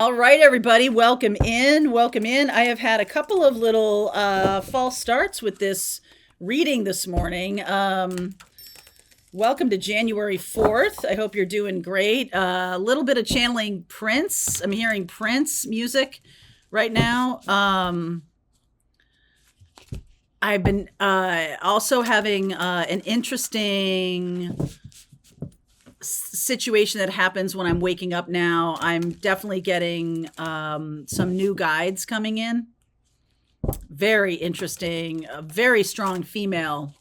All right, everybody, welcome in. Welcome in. I have had a couple of little false starts with this reading this morning. Welcome to January 4th. I hope you're doing great. A little bit of channeling Prince. I'm hearing Prince music right now. I've been also having an interesting situation that happens when I'm waking up now. I'm definitely getting some new guides coming in. Very interesting, a very strong female,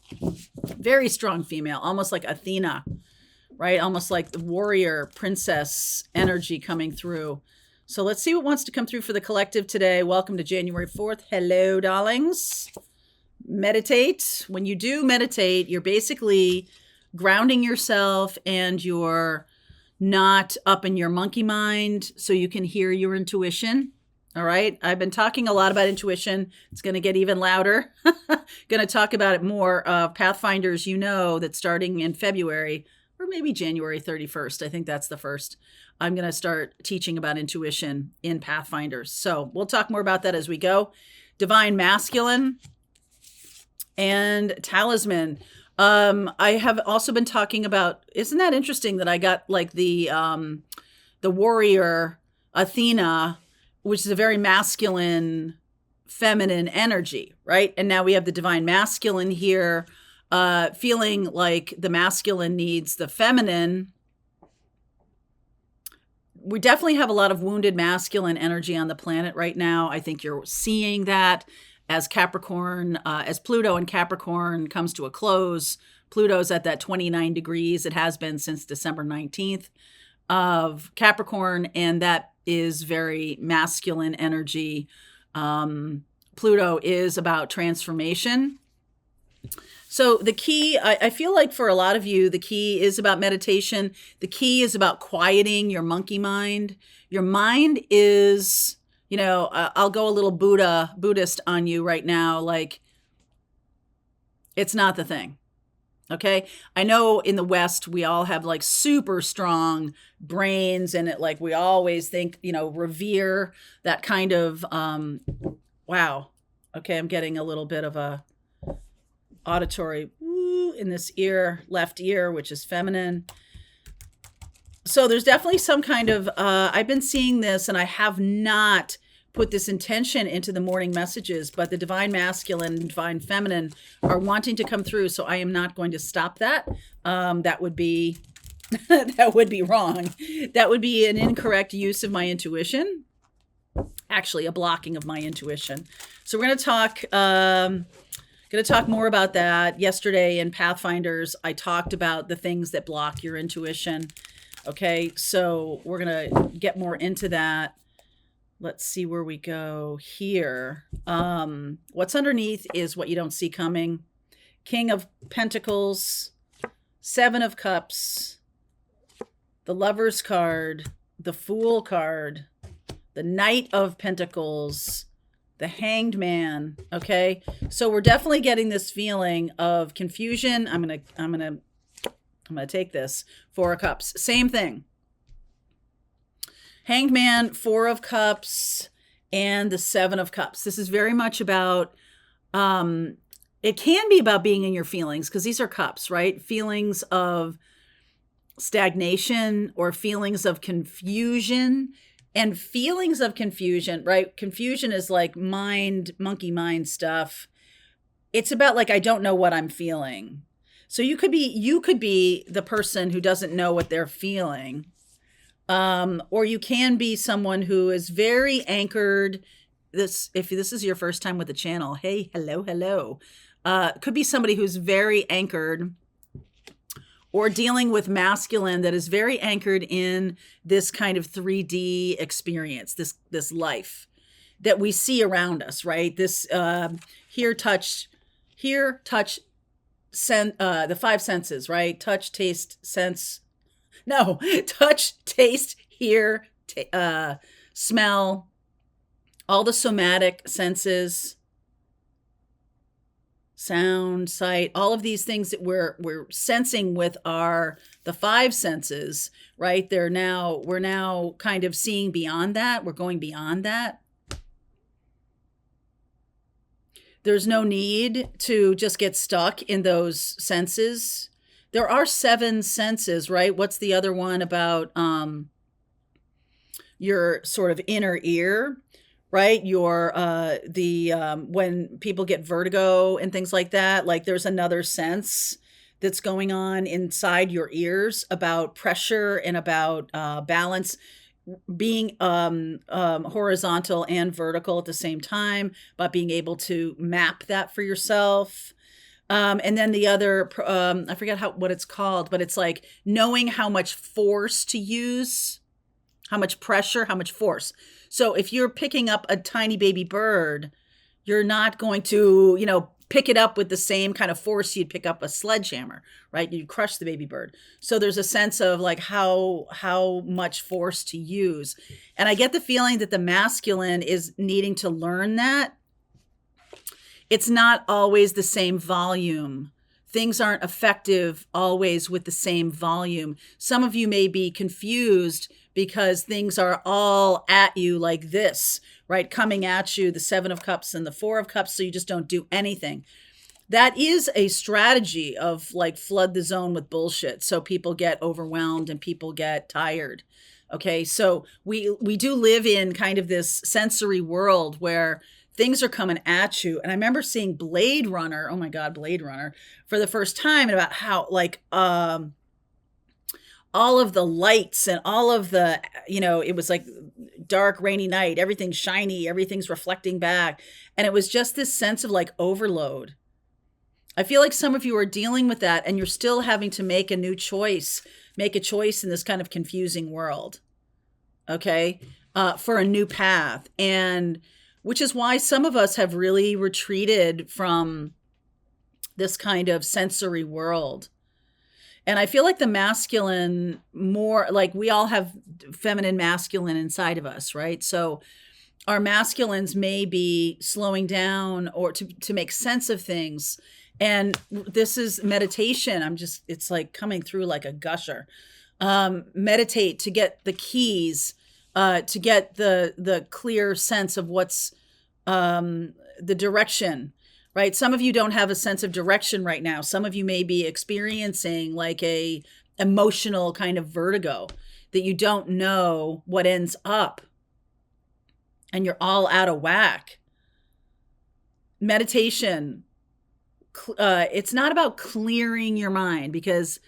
almost like Athena, right? Almost like the warrior princess energy coming through. So let's see what wants to come through for the collective today. Welcome to January 4th. Hello, darlings. Meditate. When you do meditate, you're basically grounding yourself and you're not up in your monkey mind so you can hear your intuition. All right. I've been talking a lot about intuition. It's going to get even louder. Going to talk about it more. Pathfinders, that starting in February or maybe January 31st, I think that's the first, I'm going to start teaching about intuition in Pathfinders. So we'll talk more about that as we go. Divine Masculine and Talisman. I have also been talking about, isn't that interesting that I got like the warrior Athena, which is a very masculine, feminine energy, right? And now we have the divine masculine here, feeling like the masculine needs the feminine. We definitely have a lot of wounded masculine energy on the planet right now. I think you're seeing that as Capricorn, as Pluto in Capricorn comes to a close. Pluto's at that 29 degrees. It has been since December 19th of Capricorn, and that is very masculine energy. Pluto is about transformation. So the key, I feel like for a lot of you, the key is about meditation. The key is about quieting your monkey mind. Your mind is, I'll go a little Buddhist on you right now. Like, it's not the thing. Okay. I know in the West, we all have like super strong brains and we always think, revere that kind of, wow. Okay. I'm getting a little bit of a auditory in this ear, left ear, which is feminine. So there's definitely some kind of, I've been seeing this and I have not put this intention into the morning messages, but the divine masculine and divine feminine are wanting to come through. So I am not going to stop that. That would be, that would be wrong. That would be an incorrect use of my intuition. Actually, a blocking of my intuition. So we're going to talk more about that. Yesterday in Pathfinders, I talked about the things that block your intuition. Okay, so we're going to get more into that. Let's see where we go here. What's underneath is what you don't see coming. King of Pentacles, Seven of Cups, the Lover's card, the Fool card, the Knight of Pentacles, the Hanged Man. Okay, so we're definitely getting this feeling of confusion. I'm gonna take this. Four of Cups, same thing. Hanged Man, Four of Cups, and the Seven of Cups. This is very much about, it can be about being in your feelings because these are cups, right? Feelings of stagnation or feelings of confusion. And feelings of confusion, right? Confusion is like monkey mind stuff. It's about like, I don't know what I'm feeling. So you could be the person who doesn't know what they're feeling. Or you can be someone who is very anchored. If this is your first time with the channel, hey, hello. Could be somebody who's very anchored or dealing with masculine that is very anchored in this kind of 3D experience, this life that we see around us, right? This touch, the five senses, right? Touch, taste, sense. No, touch, taste, hear, smell, all the somatic senses. sound, sight, all of these things that we're sensing with our the five senses, right? We're now kind of seeing beyond that. We're going beyond that. There's no need to just get stuck in those senses. There are seven senses, right? What's the other one about your sort of inner ear, right? Your the when people get vertigo and things like that, like there's another sense that's going on inside your ears about pressure and about balance, being horizontal and vertical at the same time, but being able to map that for yourself. And then the other, I forget what it's called, but it's like knowing how much force to use, how much pressure, how much force. So if you're picking up a tiny baby bird, you're not going to, pick it up with the same kind of force you'd pick up a sledgehammer, right? You'd crush the baby bird. So there's a sense of like how much force to use. And I get the feeling that the masculine is needing to learn that. It's not always the same volume. Things aren't effective always with the same volume. Some of you may be confused because things are all at you like this, right? Coming at you, the 7 of Cups and the 4 of Cups, so you just don't do anything. That is a strategy of like flood the zone with bullshit, so people get overwhelmed and people get tired. Okay, so we do live in kind of this sensory world where things are coming at you. And I remember seeing Blade Runner, oh my God, Blade Runner, for the first time, and about how like all of the lights and all of the, it was like dark, rainy night, everything's shiny, everything's reflecting back. And it was just this sense of like overload. I feel like some of you are dealing with that and you're still having to make a choice in this kind of confusing world. Okay. For a new path. And which is why some of us have really retreated from this kind of sensory world. And I feel like the masculine, more like we all have feminine, masculine inside of us, right? So our masculines may be slowing down or to make sense of things. And this is meditation. It's like coming through like a gusher. Meditate to get the keys, to get the clear sense of what's the direction. Right. Some of you don't have a sense of direction right now. Some of you may be experiencing like a emotional kind of vertigo that you don't know what ends up and you're all out of whack. Meditation, it's not about clearing your mind, because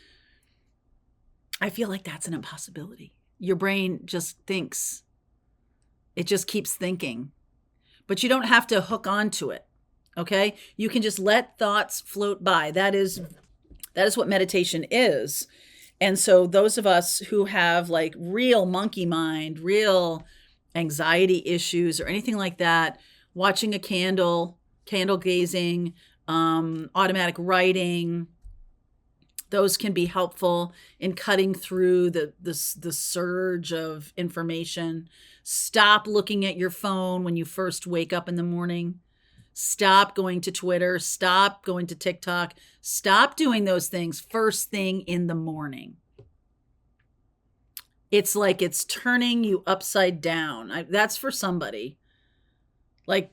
I feel like that's an impossibility. Your brain just thinks. It just keeps thinking. But you don't have to hook onto it. Okay, you can just let thoughts float by. That is what meditation is. And so those of us who have like real monkey mind, real anxiety issues or anything like that, watching a candle gazing, automatic writing, those can be helpful in cutting through the surge of information. Stop looking at your phone when you first wake up in the morning. Stop going to Twitter. Stop going to TikTok. Stop doing those things first thing in the morning. It's like it's turning you upside down. That's for somebody. Like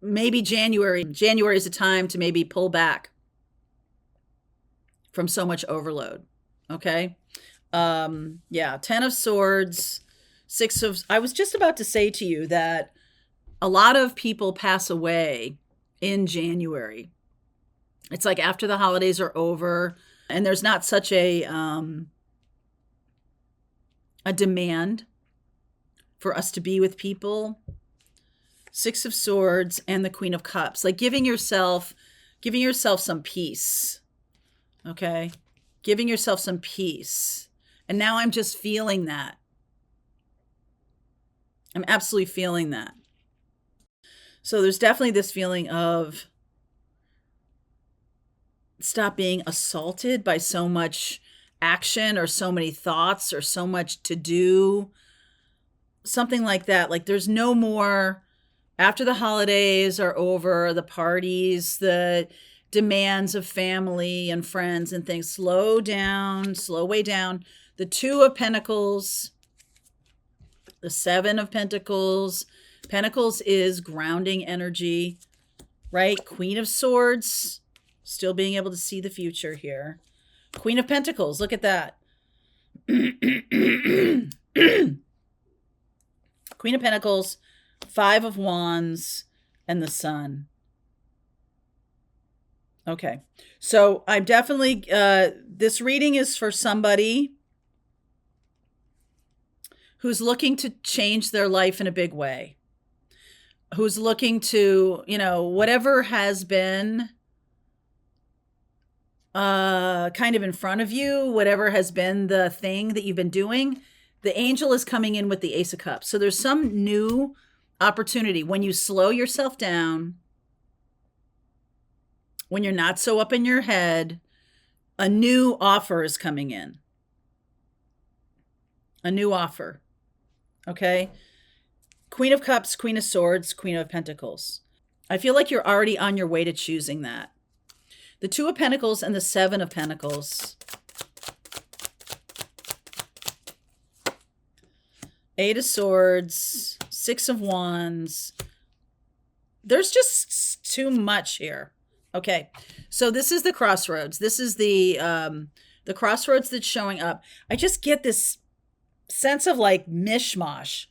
maybe January is a time to maybe pull back from so much overload. Okay. 10 of Swords, I was just about to say to you that a lot of people pass away in January. It's like after the holidays are over and there's not such a demand for us to be with people. 6 of Swords and the Queen of Cups, like giving yourself some peace. Okay. Giving yourself some peace. And now I'm just feeling that. I'm absolutely feeling that. So there's definitely this feeling of stop being assaulted by so much action or so many thoughts or so much to do. Something like that. Like there's no more After the holidays are over, the parties, the demands of family and friends and things, slow down, slow way down. The Two of Pentacles, the Seven of Pentacles. Pentacles is grounding energy, right? Queen of Swords, still being able to see the future here. Queen of Pentacles, look at that. Queen of Pentacles, Five of Wands, and the Sun. Okay, so I'm definitely, this reading is for somebody who's looking to change their life in a big way, who's looking to, whatever has been kind of in front of you, whatever has been the thing that you've been doing, the angel is coming in with the Ace of Cups. So there's some new opportunity when you slow yourself down, when you're not so up in your head. A new offer is coming in. A new offer. Okay? Queen of Cups, Queen of Swords, Queen of Pentacles. I feel like you're already on your way to choosing that. The Two of Pentacles and the Seven of Pentacles. Eight of Swords, Six of Wands. There's just too much here. Okay, so this is the crossroads. This is the crossroads that's showing up. I just get this sense of like mishmash.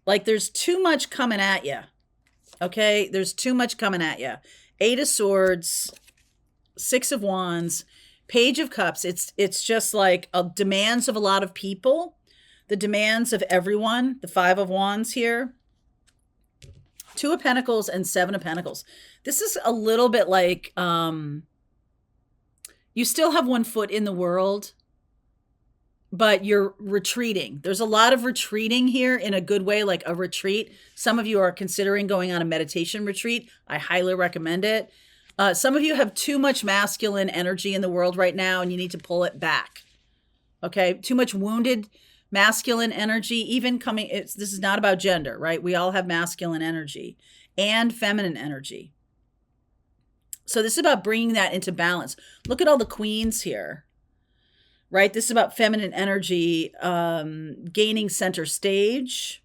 Like there's too much coming at you. Okay, there's too much coming at you. Eight of Swords, Six of Wands, Page of Cups. It's just like demands of a lot of people, the demands of everyone. The Five of Wands here. Two of Pentacles and Seven of Pentacles. This is a little bit like you still have one foot in the world, but you're retreating. There's a lot of retreating here in a good way, like a retreat. Some of you are considering going on a meditation retreat. I highly recommend it. Some of you have too much masculine energy in the world right now, and you need to pull it back. Okay? Too much wounded masculine energy, even coming, this is not about gender, right? We all have masculine energy and feminine energy. So this is about bringing that into balance. Look at all the queens here, right? This is about feminine energy gaining center stage.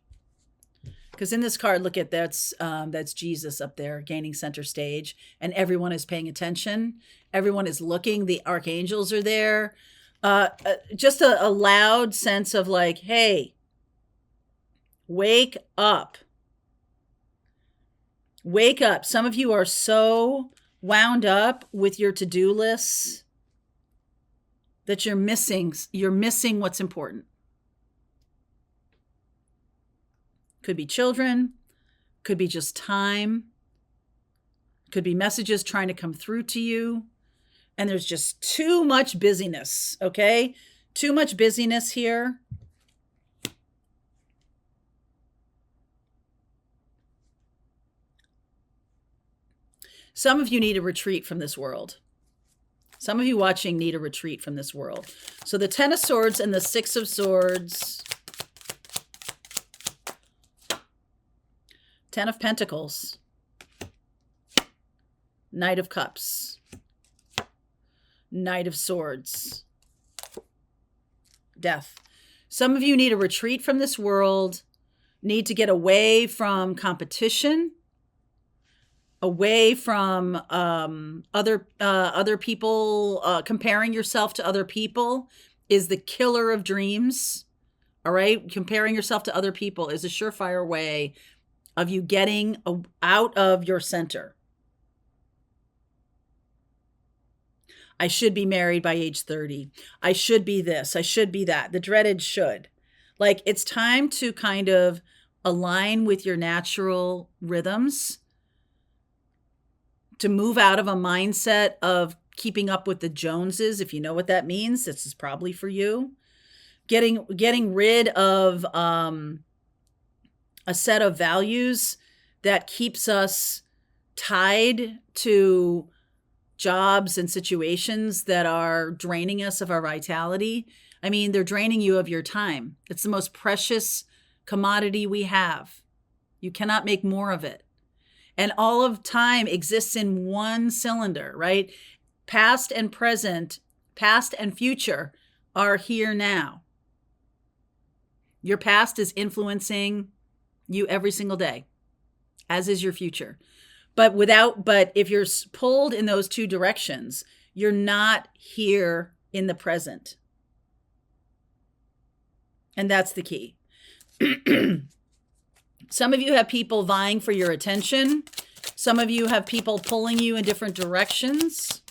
Because in this card, look at that's Jesus up there gaining center stage, and everyone is paying attention. Everyone is looking. The archangels are there. Just a loud sense of like, hey, wake up. Wake up. Some of you are so wound up with your to-do lists that you're missing what's important. Could be children, could be just time, could be messages trying to come through to you. And there's just too much busyness, okay? Too much busyness here. Some of you need a retreat from this world. Some of you watching need a retreat from this world. So the Ten of Swords and the Six of Swords. Ten of Pentacles. Knight of Cups. Knight of Swords. Death. Some of you need a retreat from this world, need to get away from competition, away from other people. Comparing yourself to other people is the killer of dreams. All right? Comparing yourself to other people is a surefire way of you getting out of your center. I should be married by age 30. I should be this. I should be that. The dreaded should. Like, it's time to kind of align with your natural rhythms, to move out of a mindset of keeping up with the Joneses. If you know what that means, this is probably for you. Getting rid of a set of values that keeps us tied to jobs and situations that are draining us of our vitality. I mean, they're draining you of your time. It's the most precious commodity we have. You cannot make more of it. And all of time exists in one cylinder, right? Past and present, past and future are here now. Your past is influencing you every single day, as is your future. But if you're pulled in those two directions, you're not here in the present. And that's the key. Some of you have people vying for your attention. Some of you have people pulling you in different directions.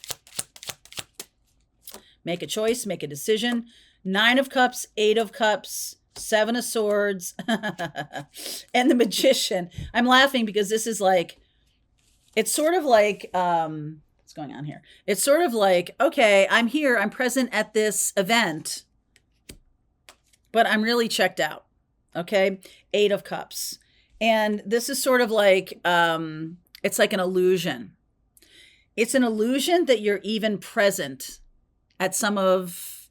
Make a choice, make a decision. 9 of Cups, 8 of Cups, 7 of Swords, and the Magician. I'm laughing because this is like, it's sort of like, what's going on here? It's sort of like, okay, I'm here, I'm present at this event, but I'm really checked out. Okay, 8 of Cups. And this is sort of like, it's like an illusion. It's an illusion that you're even present at some of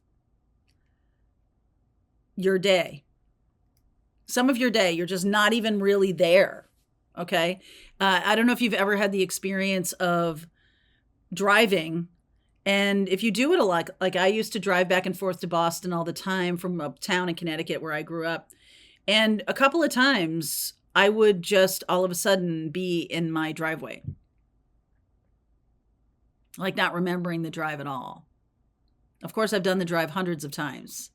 your day. Some of your day, you're just not even really there. Okay. I don't know if you've ever had the experience of driving. And if you do it a lot, like I used to drive back and forth to Boston all the time from a town in Connecticut where I grew up. And a couple of times I would just all of a sudden be in my driveway, like not remembering the drive at all. Of course, I've done the drive hundreds of times.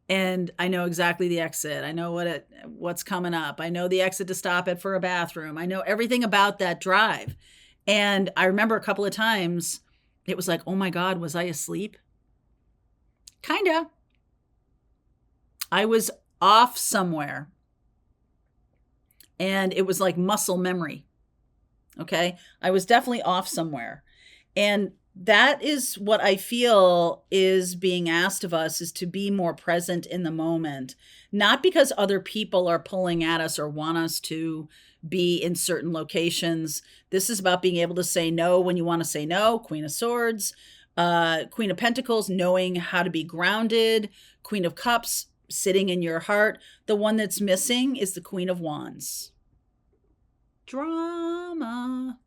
And I know exactly the exit. I know what's coming up. I know the exit to stop at for a bathroom. I know everything about that drive. And I remember a couple of times it was like, oh my God, was I asleep? Kinda. I was off somewhere. And it was like muscle memory. Okay. I was definitely off somewhere. And that is what I feel is being asked of us, is to be more present in the moment, not because other people are pulling at us or want us to be in certain locations. This is about being able to say no when you want to say no. Queen of Swords, Queen of Pentacles, knowing how to be grounded, Queen of Cups, sitting in your heart. The one that's missing is the Queen of Wands. Drama.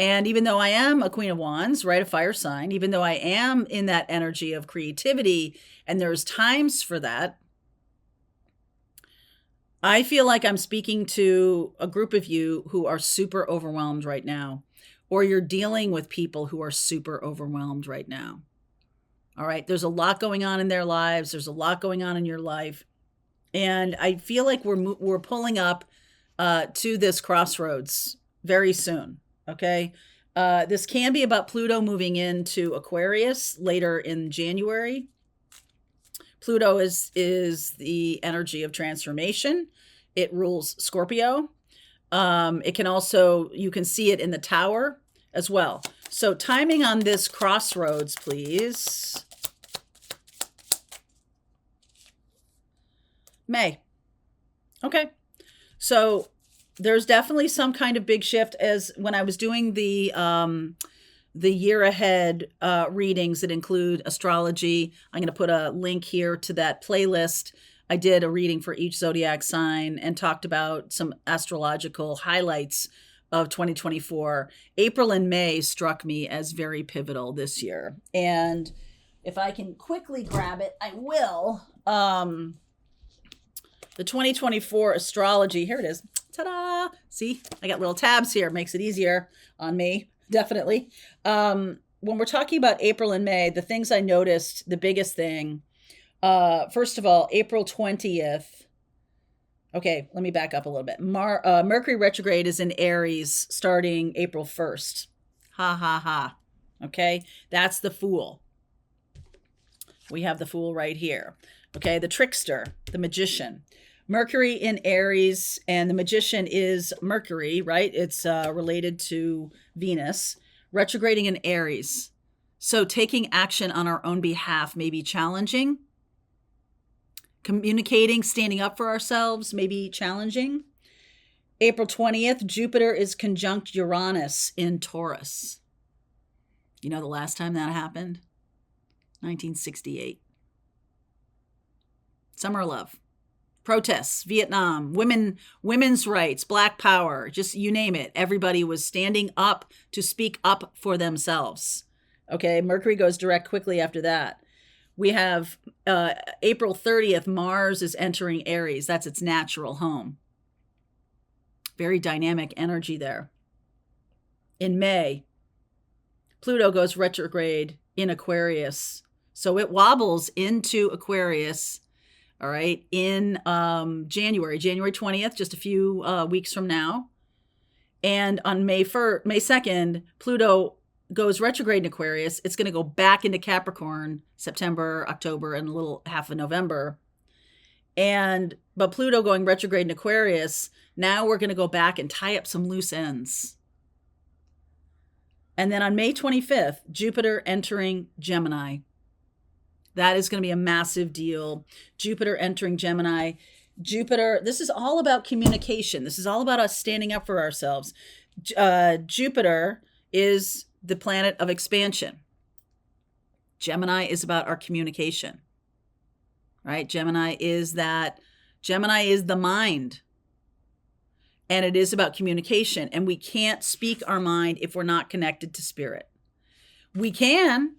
And even though I am a Queen of Wands, right, a fire sign, even though I am in that energy of creativity, and there's times for that, I feel like I'm speaking to a group of you who are super overwhelmed right now, or you're dealing with people who are super overwhelmed right now. All right, there's a lot going on in their lives. There's a lot going on in your life. And I feel like we're pulling up to this crossroads very soon. Okay. This can be about Pluto moving into Aquarius later in January. Pluto is the energy of transformation. It rules Scorpio. It can also, you can see it in the tower as well. So timing on this crossroads, please. May. Okay. So there's definitely some kind of big shift. As when I was doing the year ahead readings that include astrology, I'm going to put a link here to that playlist. I did a reading for each zodiac sign and talked about some astrological highlights of 2024. April and May struck me as very pivotal this year. And if I can quickly grab it, I will. The 2024 astrology, here it is. Ta-da! See, I got little tabs here. Makes it easier on me, definitely. When we're talking about April and May, the things I noticed, the biggest thing, first of all, April 20th. Okay, let me back up a little bit. Mercury retrograde is in Aries starting April 1st. Ha, ha, ha. Okay, that's the Fool. We have the Fool right here. Okay, the Trickster, the Magician. Mercury in Aries, and the Magician is Mercury, right? It's related to Venus, retrograding in Aries. So taking action on our own behalf may be challenging. Communicating, standing up for ourselves may be challenging. April 20th, Jupiter is conjunct Uranus in Taurus. You know the last time that happened? 1968. Summer of Love. protests, Vietnam, women's rights, Black Power, just you name it. Everybody was standing up to speak up for themselves. Okay, Mercury goes direct quickly after that. We have April 30th, Mars is entering Aries. That's its natural home. Very dynamic energy there. In May, Pluto goes retrograde in Aquarius. So it wobbles into Aquarius, all right, in January 20th, just a few weeks from now. And on May 2nd, Pluto goes retrograde in Aquarius. It's going to go back into Capricorn September, October, and a little half of November. But Pluto going retrograde in Aquarius, now we're going to go back and tie up some loose ends. And then on May 25th, Jupiter entering Gemini. That is going to be a massive deal. Jupiter entering Gemini. Jupiter, this is all about communication. This is all about us standing up for ourselves. Jupiter is the planet of expansion. Gemini is about our communication, right? Gemini is the mind. And it is about communication. And we can't speak our mind if we're not connected to spirit. We can,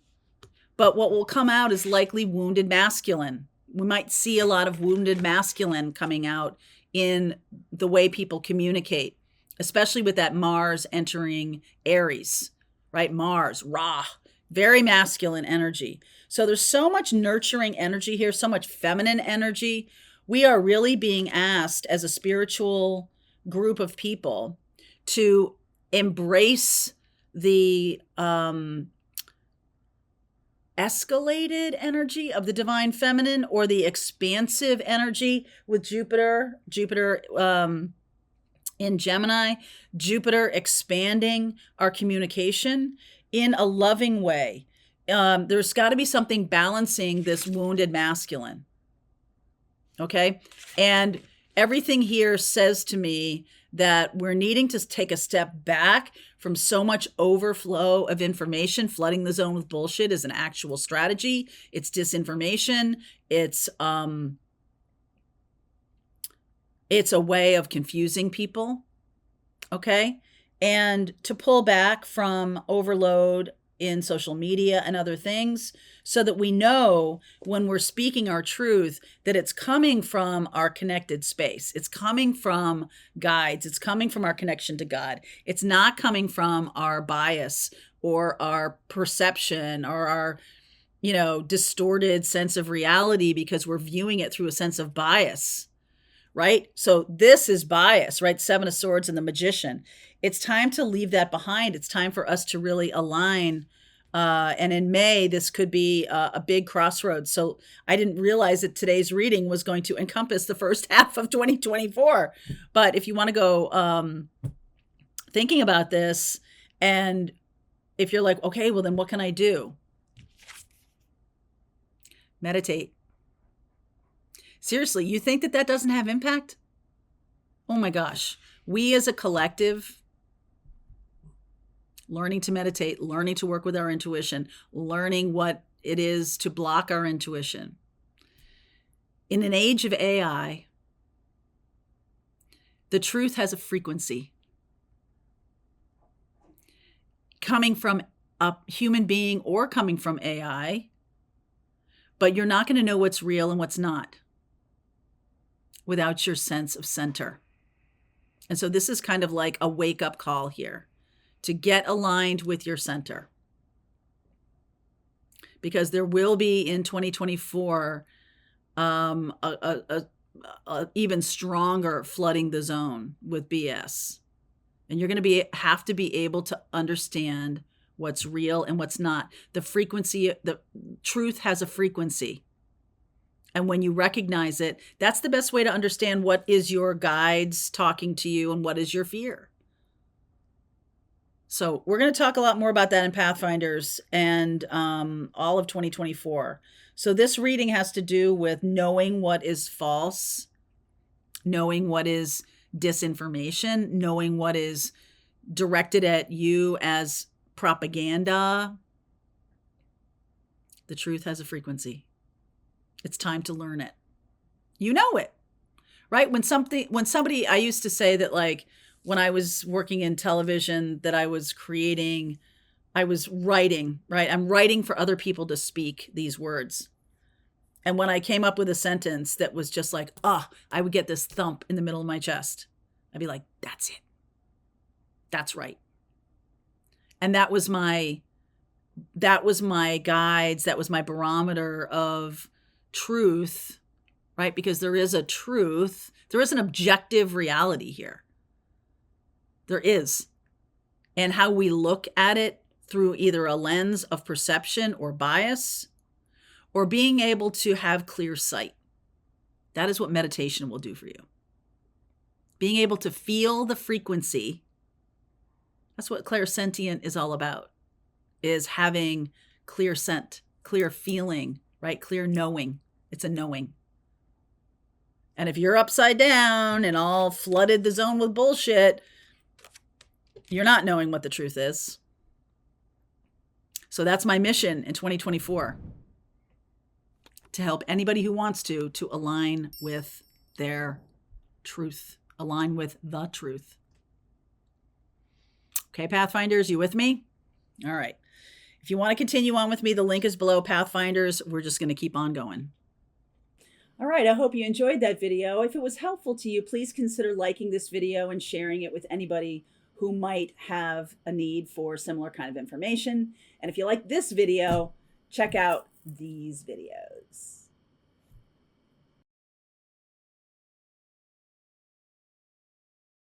but what will come out is likely wounded masculine. We might see a lot of wounded masculine coming out in the way people communicate, especially with that Mars entering Aries, right? Mars, Ra, very masculine energy. So there's so much nurturing energy here, so much feminine energy. We are really being asked as a spiritual group of people to embrace the escalated energy of the divine feminine, or the expansive energy with Jupiter in Gemini, Jupiter expanding our communication in a loving way. There's got to be something balancing this wounded masculine. Okay. And everything here says to me that we're needing to take a step back from so much overflow of information. Flooding the zone with bullshit is an actual strategy. It's disinformation. It's a way of confusing people. Okay. And to pull back from overload in social media and other things, so that we know when we're speaking our truth that it's coming from our connected space. It's coming from guides. It's coming from our connection to God. It's not coming from our bias or our perception or our, distorted sense of reality, because we're viewing it through a sense of bias, right? So this is bias, right? Seven of Swords and the Magician. It's time to leave that behind. It's time for us to really align. And in May, this could be a big crossroads. So I didn't realize that today's reading was going to encompass the first half of 2024. But if you want to go thinking about this, and if you're like, okay, well, then what can I do? Meditate. Seriously, you think that doesn't have impact? Oh my gosh. We as a collective, learning to meditate, learning to work with our intuition, learning what it is to block our intuition. In an age of AI, the truth has a frequency. Coming from a human being or coming from AI, but you're not going to know what's real and what's not without your sense of center. And so this is kind of like a wake-up call here, to get aligned with your center. Because there will be in 2024 a even stronger flooding the zone with BS. And you're going to have to be able to understand what's real and what's not. The frequency, the truth has a frequency. And when you recognize it, that's the best way to understand what is your guides talking to you and what is your fear. So we're going to talk a lot more about that in Pathfinders and all of 2024. So this reading has to do with knowing what is false, knowing what is disinformation, knowing what is directed at you as propaganda. The truth has a frequency. It's time to learn it. You know it. right? When somebody, I used to say that, like, when I was working in television, that I was writing, right? I'm writing for other people to speak these words. And when I came up with a sentence that was just like, I would get this thump in the middle of my chest. I'd be like, that's it. That's right. And that was my guides, that was my barometer of truth, right? Because there is a truth, there is an objective reality here. There is. And how we look at it through either a lens of perception or bias, or being able to have clear sight. That is what meditation will do for you. Being able to feel the frequency. That's what clairsentient is all about, is having clear scent, clear feeling, right? Clear knowing. It's a knowing. And if you're upside down and all flooded the zone with bullshit, you're not knowing what the truth is. So that's my mission in 2024. To help anybody who wants to align with their truth, align with the truth. Okay, Pathfinders, you with me? All right. If you want to continue on with me, the link is below, Pathfinders. We're just going to keep on going. All right, I hope you enjoyed that video. If it was helpful to you, please consider liking this video and sharing it with anybody who might have a need for similar kind of information. And if you like this video, check out these videos.